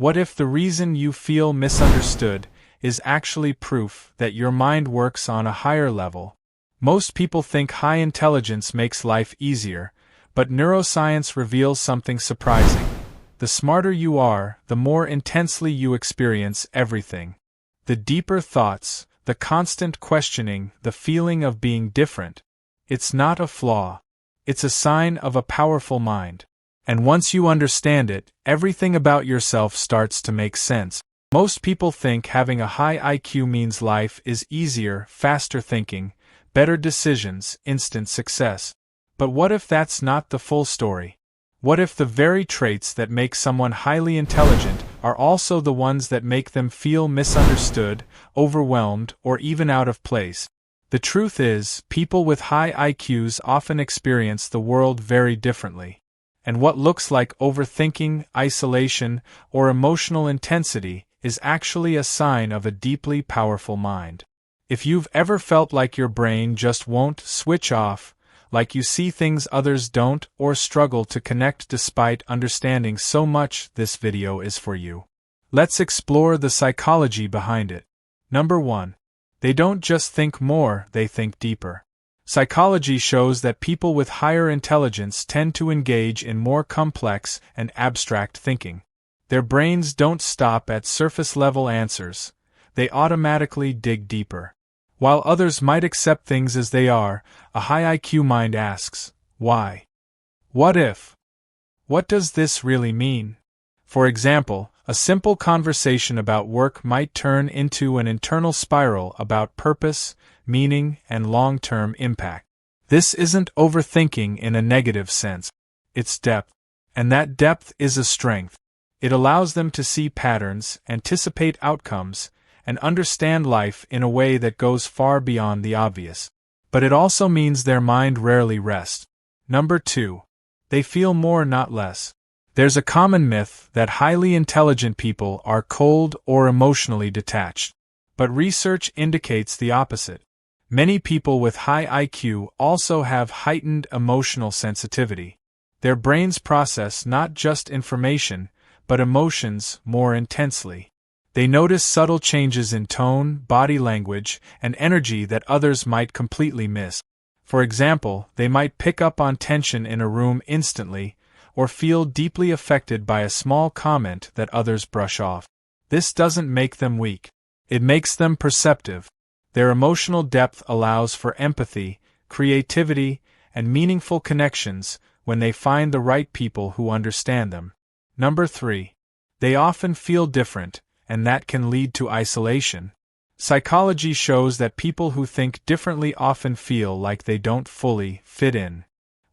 What if the reason you feel misunderstood is actually proof that your mind works on a higher level? Most people think high intelligence makes life easier, but neuroscience reveals something surprising. The smarter you are, the more intensely you experience everything. The deeper thoughts, the constant questioning, the feeling of being different. It's not a flaw. It's a sign of a powerful mind. And once you understand it, everything about yourself starts to make sense. Most people think having a high IQ means life is easier, faster thinking, better decisions, instant success. But what if that's not the full story? What if the very traits that make someone highly intelligent are also the ones that make them feel misunderstood, overwhelmed, or even out of place? The truth is, people with high IQs often experience the world very differently. And what looks like overthinking, isolation, or emotional intensity is actually a sign of a deeply powerful mind. If you've ever felt like your brain just won't switch off, like you see things others don't, or struggle to connect despite understanding so much, this video is for you. Let's explore the psychology behind it. Number 1. They don't just think more, they think deeper. Psychology shows that people with higher intelligence tend to engage in more complex and abstract thinking. Their brains don't stop at surface-level answers, they automatically dig deeper. While others might accept things as they are, a high IQ mind asks, why? What if? What does this really mean? For example, a simple conversation about work might turn into an internal spiral about purpose, meaning, and long-term impact. This isn't overthinking in a negative sense. It's depth. And that depth is a strength. It allows them to see patterns, anticipate outcomes, and understand life in a way that goes far beyond the obvious. But it also means their mind rarely rests. Number 2. They feel more, not less. There's a common myth that highly intelligent people are cold or emotionally detached. But research indicates the opposite. Many people with high IQ also have heightened emotional sensitivity. Their brains process not just information, but emotions more intensely. They notice subtle changes in tone, body language, and energy that others might completely miss. For example, they might pick up on tension in a room instantly, or feel deeply affected by a small comment that others brush off. This doesn't make them weak. It makes them perceptive. Their emotional depth allows for empathy, creativity, and meaningful connections when they find the right people who understand them. Number 3. They often feel different, and that can lead to isolation. Psychology shows that people who think differently often feel like they don't fully fit in.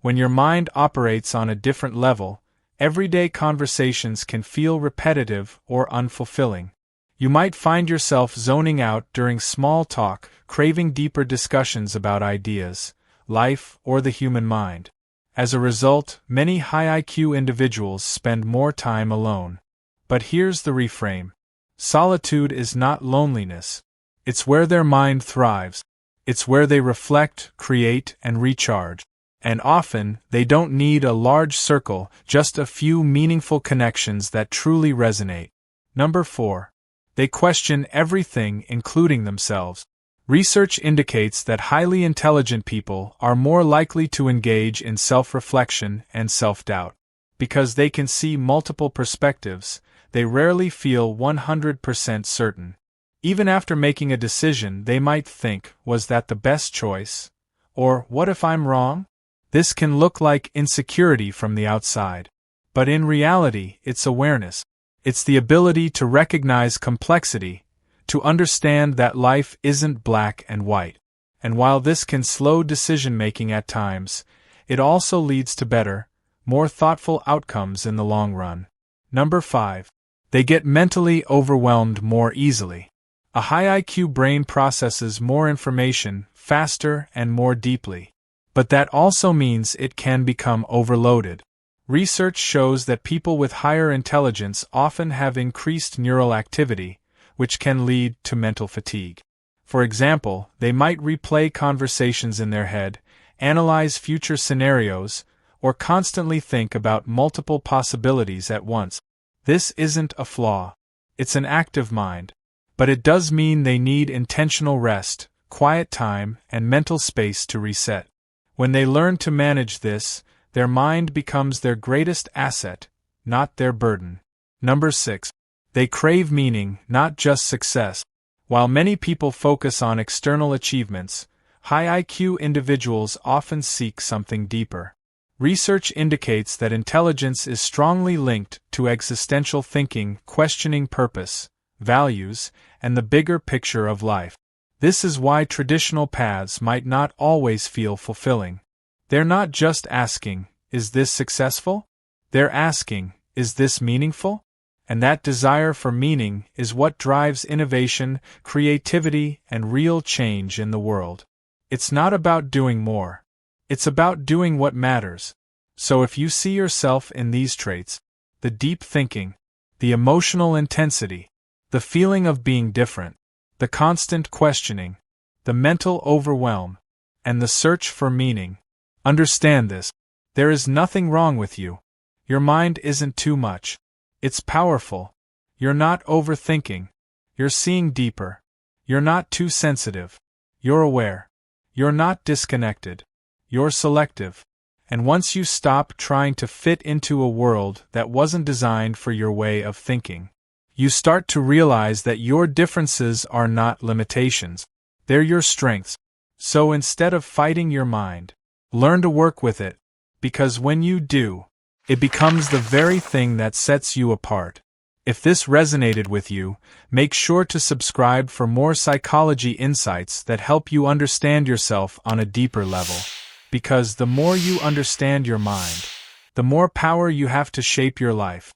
When your mind operates on a different level, everyday conversations can feel repetitive or unfulfilling. You might find yourself zoning out during small talk, craving deeper discussions about ideas, life, or the human mind. As a result, many high IQ individuals spend more time alone. But here's the reframe. Solitude is not loneliness. It's where their mind thrives. It's where they reflect, create, and recharge. And often, they don't need a large circle, just a few meaningful connections that truly resonate. Number 4. They question everything, including themselves. Research indicates that highly intelligent people are more likely to engage in self-reflection and self-doubt. Because they can see multiple perspectives, they rarely feel 100% certain. Even after making a decision, they might think, was that the best choice? Or, what if I'm wrong? This can look like insecurity from the outside. But in reality, it's awareness. It's the ability to recognize complexity, to understand that life isn't black and white. And while this can slow decision-making at times, it also leads to better, more thoughtful outcomes in the long run. Number 5. They get mentally overwhelmed more easily. A high IQ brain processes more information faster and more deeply. But that also means it can become overloaded. Research shows that people with higher intelligence often have increased neural activity, which can lead to mental fatigue. For example, they might replay conversations in their head, analyze future scenarios, or constantly think about multiple possibilities at once. This isn't a flaw. It's an active mind. But it does mean they need intentional rest, quiet time, and mental space to reset. When they learn to manage this, their mind becomes their greatest asset, not their burden. Number 6. They crave meaning, not just success. While many people focus on external achievements, high IQ individuals often seek something deeper. Research indicates that intelligence is strongly linked to existential thinking, questioning purpose, values, and the bigger picture of life. This is why traditional paths might not always feel fulfilling. They're not just asking, "Is this successful?" They're asking, "Is this meaningful?" And that desire for meaning is what drives innovation, creativity, and real change in the world. It's not about doing more. It's about doing what matters. So if you see yourself in these traits, the deep thinking, the emotional intensity, the feeling of being different, the constant questioning, the mental overwhelm, and the search for meaning, understand this. There is nothing wrong with you. Your mind isn't too much. It's powerful. You're not overthinking. You're seeing deeper. You're not too sensitive. You're aware. You're not disconnected. You're selective. And once you stop trying to fit into a world that wasn't designed for your way of thinking, you start to realize that your differences are not limitations. They're your strengths. So instead of fighting your mind, learn to work with it, because when you do, it becomes the very thing that sets you apart. If this resonated with you, make sure to subscribe for more psychology insights that help you understand yourself on a deeper level. Because the more you understand your mind, the more power you have to shape your life.